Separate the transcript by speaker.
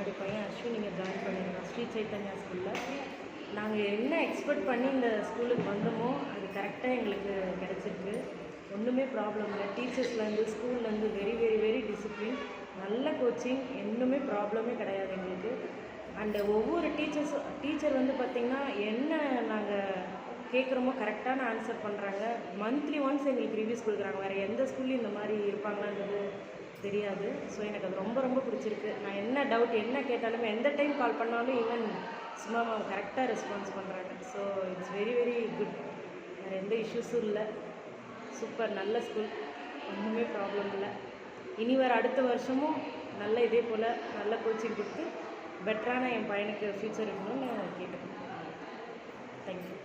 Speaker 1: என்னுடைய பையன் அஸ்வின் இங்கே ஜாயின் பண்ணியிருக்கான் ஸ்ரீ சைத்தன்யா ஸ்கூலில். நாங்கள் என்ன எக்ஸ்பெக்ட் பண்ணி இந்த ஸ்கூலுக்கு வந்தோமோ அது கரெக்டாக எங்களுக்கு கிடச்சிருக்கு. ஒன்றுமே ப்ராப்ளம் இல்லை. டீச்சர்ஸ்லேருந்து ஸ்கூல்லேருந்து வெரி வெரி வெரி டிசிப்ளின், நல்ல கோச்சிங், இன்னுமே ப்ராப்ளமே கிடையாது எங்களுக்கு. அண்டு ஒவ்வொரு டீச்சர் வந்து பார்த்திங்கன்னா என்ன நாங்கள் கேட்குறோமோ கரெக்டான ஆன்சர் பண்ணுறாங்க. மந்த்லி ஒன்ஸ் எங்களுக்கு ரிவ்யூஸ் கொடுக்குறாங்க. வேறு எந்த ஸ்கூல்லையும் இந்த மாதிரி இருப்பாங்களான்றது தெரியாது. ஸோ எனக்கு அது ரொம்ப ரொம்ப பிடிச்சிருக்கு. நான் என்ன டவுட் என்ன கேட்டாலுமே எந்த டைம் கால் பண்ணாலும் ஈவன் சும்மா கரெக்டாக ரெஸ்பான்ஸ் பண்ணுறாங்க. So it's very very good. வேறு எந்த இஷ்யூஸும் இல்லை. சூப்பர், நல்ல ஸ்கூல், ஒன்றுமே ப்ராப்ளம் இல்லை. இனி வர அடுத்த வருஷமும் நல்ல இதே போல் நல்ல கோச்சிங் கொடுத்து பெட்டரான என் பையனுக்கு ஃப்யூச்சர் இருக்கணும்னு கேட்டுக்கிறேன். தேங்க்யூ.